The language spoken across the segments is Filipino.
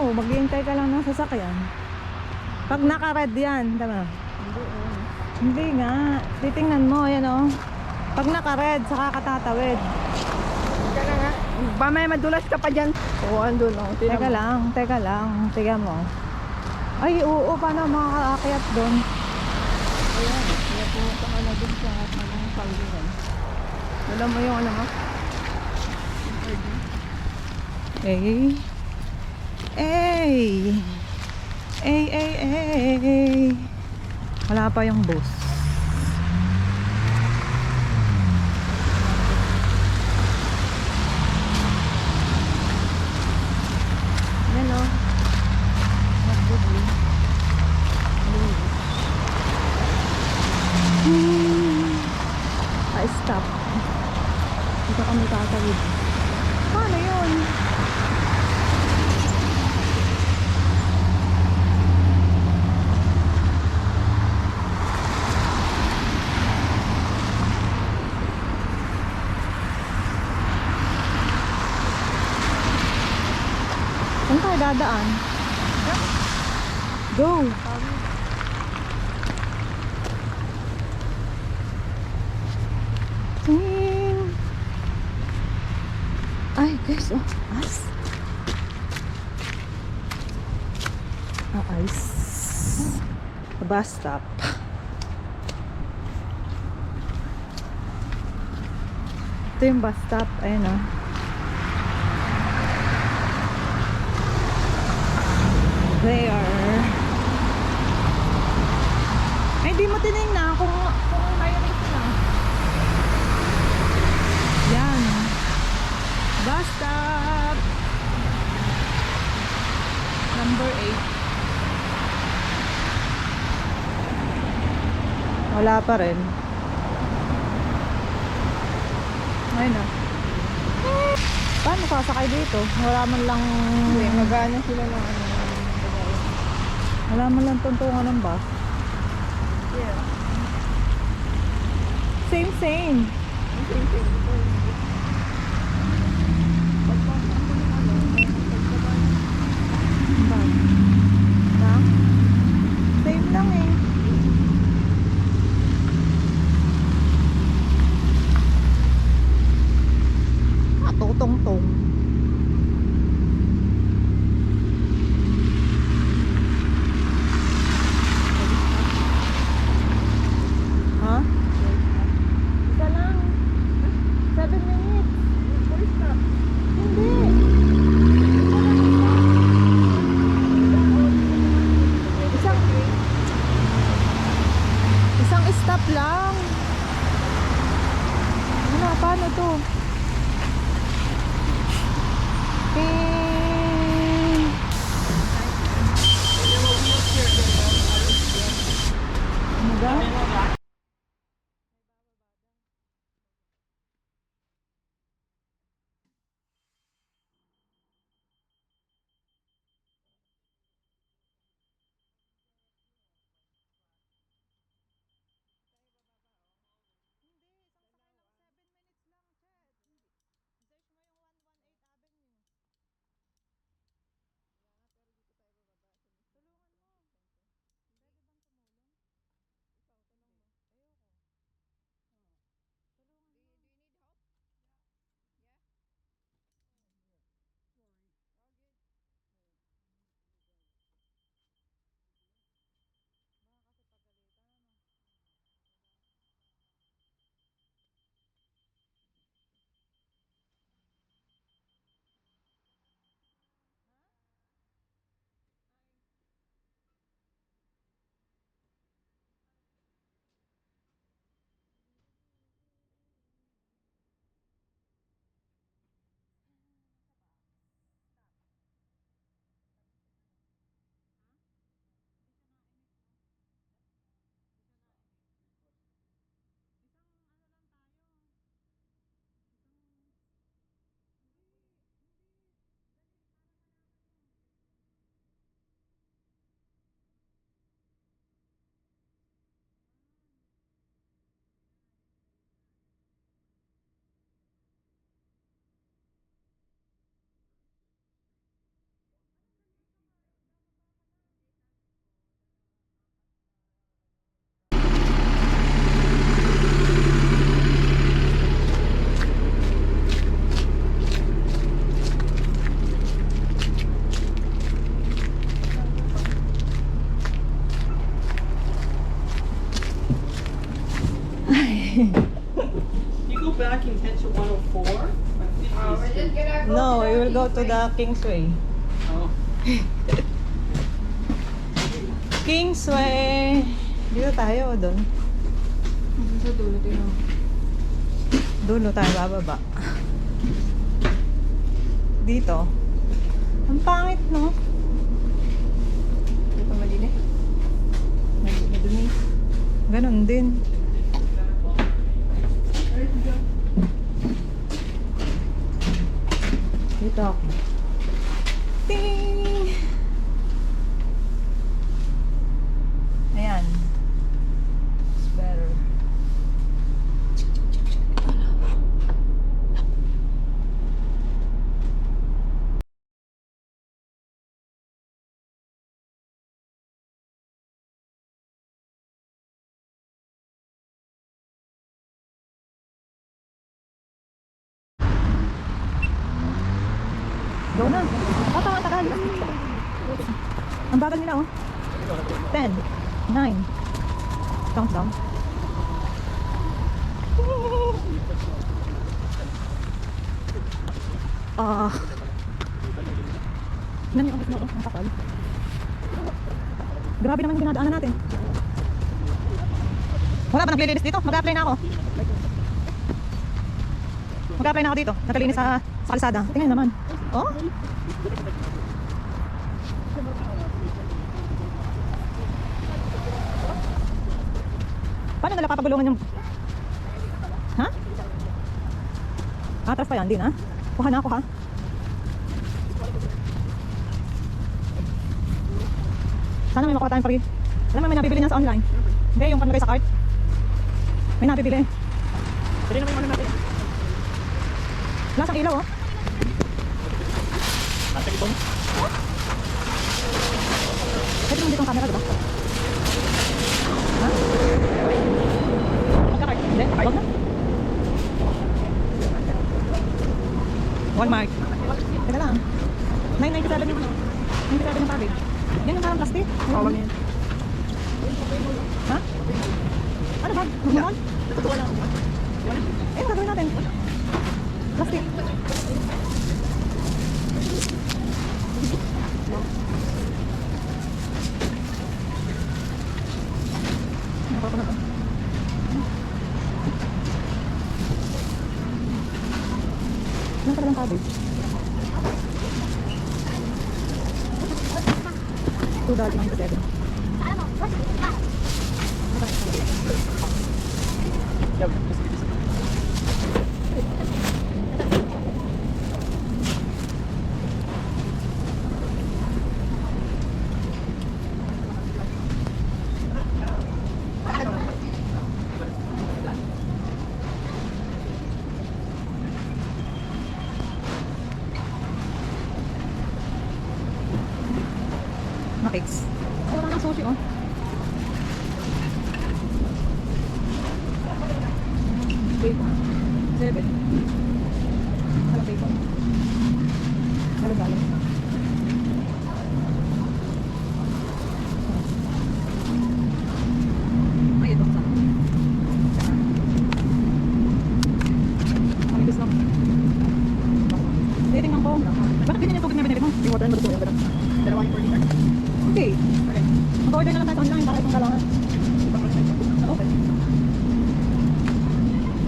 mo, maghihintay ka lang ng sasakyan. Pag naka-red yan, tama. Hindi nga. Titingnan mo, yan o. Pag naka-red, saka katatawid. Teka na nga. Mamaya madulas ka pa dyan. Oo, andun o. Teka lang. Tiga mo. Ay, oo, paano makakaakyat doon? Ayan, kaya pumunta ka na dun sa anong pagdiran. Wala mo yung ano mo? Ay. Ay. Ay. Wala pa yung bus. Yan o. Magbubli. Stop. Dito kami tatawid. Paano yun? Saan tayo dadaan? Go! Ay guys, oh, ice. Ice. The bus stop. Ito yung bus stop. Ayun oh. There. Ay, di mo tinignan kung mayroon sila. Yan. Bus stop. Number 8. Wala pa rin. Ayun na. Paano sasakay dito? Wala man lang... Hindi, magana sila ng ano. Wala man lang tuntungan ng bus. Yeah. Same. Same. Ha? Same lang eh. Tutong-tong. Ha? Isa lang. 7 minutes. Hindi. Isang stop lang. Ano, paano to? Ano ba? You go back and catch a 104? No, we will go to the Kingsway. Oh. Kingsway! Dito tayo o doon? Sa dulo din. Dulo tayo bababa. Dito. Ang pangit, no? Dito malili. Madumi. Ganon din. Dito ako. Ting! Ayan. It's better. Go na. Tama, tagal. Ang bagal nila, oh. 10, 9. Countdown. Tingnan niyo ang mo, ang kapal. Grabe naman yung dinadaanan natin. Wala ba naglilinis dito? Mag-apply na ako. Mag-apply na ako dito. Naglilinis sa kalsada. Tingnan naman. Oh? Paano nila papagulungan yung... Ha? Atras pa yan din, ha? Kuha na ako, ha? Sana may makuha tayong pari. Alam mo, may nabibili na sa online. Hindi, yung panlagay sa cart. May nabibili. Pwede naman yung ano natin. Lasang ilaw, oh. Nasa ito? Pwede naman dito ang camera, diba? Ha? Magka-cart? Hindi, huwag na. Walmart. Teka lang. 997 yung 97 yung package. Yan yung parang plastic. Oo, yan. Ha? Ano ba? Magmamon? Eh, ano gagawin natin? Plastic. Ano talagang cabbage? $2.97. Cakes. Wala nang sushi, oh. Bacon. 7. Walang bacon. Walang galang. Ay, ito. Amibis lang. Tingnan ko. Bakit ganyan yung tubig na binili mo? Yung water na gusto ko. Dalawang 40. Okay. Mag-order na lang tayo sa online para itong kailangan. Okay.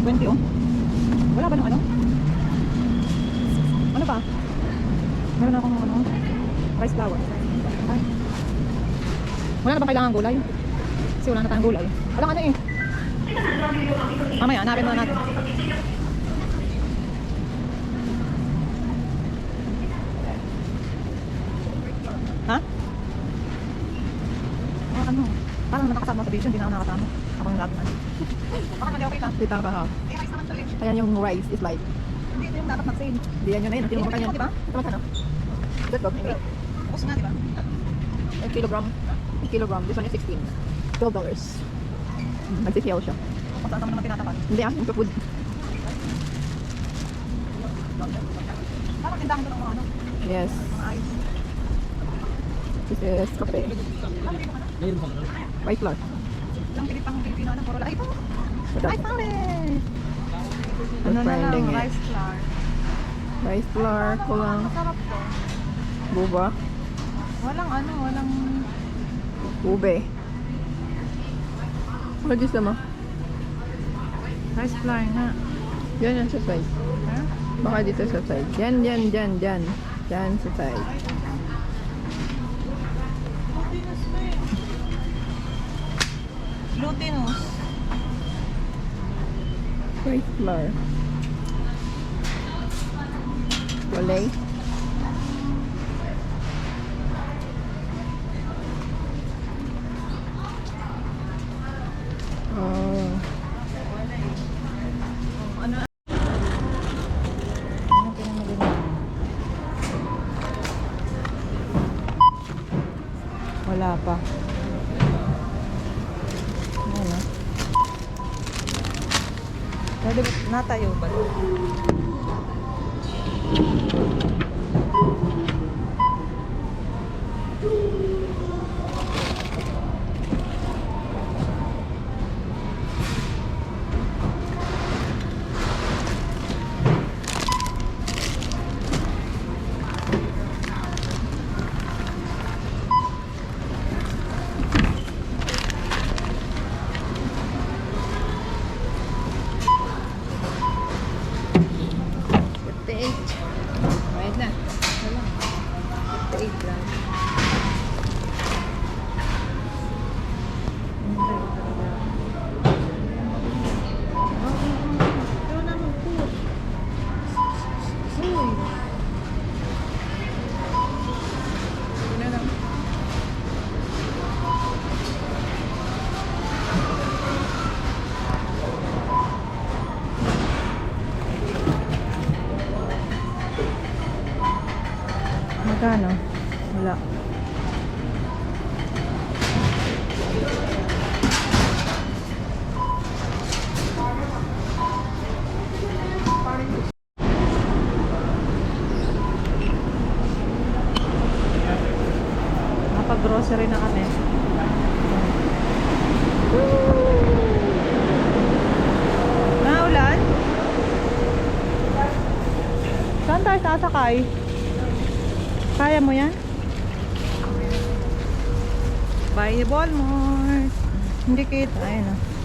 20, oh. Wala ba ng ano? Ano pa? Meron akong ano, rice flour. Ay. Wala na bang kailangan gulay? Kasi wala na tayong gulay. Walang ano eh. Mamaya, hanapin muna natin. Ha? Ano? Parang nakakasama sa video, hindi na ako nakakasama. Ako yung lagi na. Bakit hindi okay ka? Kita ka ha. Eh, rice naman tuloy. Ayan yung rice is like. Hindi, ito yung dapat mag-save. Hindi yan yun na yun. Tinumukha yan. Di ba? Ito magkano? That's good. Maybe. Tapos nga, di ba? A kilogram. A kilogram. This one is $16. $12. Nagsisiyaw siya. Kung saan naman tinatapat. Hindi ah. Yung food. Parang tindahan ko ng mga ano, Yes. mga ice. This is kape. Ano dito ka na? Mayroon ka na. White flour. Lang pilit pang Pilipino na puro like. Ito. I found it! Ano na lang, finding it. rice flour. Rice flour, kulang. Masarap to. Buba. Walang Ube. What is naman? rice flour nga. Yan yan sa side. Ha? Baka dito sa side. Yan, yan, yan, yan. Yan sa side. Glutinous. Rice flour. Walay. Oh. Ano pinamili mo? Wala pa. Ano? Pwede ba natayo ba? Right na. Wala. 58 lang. Pero naman po. Uy. Ano lang? Magkano? Wala. Napag-grocery na kami. Naulan? Saan tayo sasakay? Kaya mo yan? By Walmart. Hindi kita. Ayun o.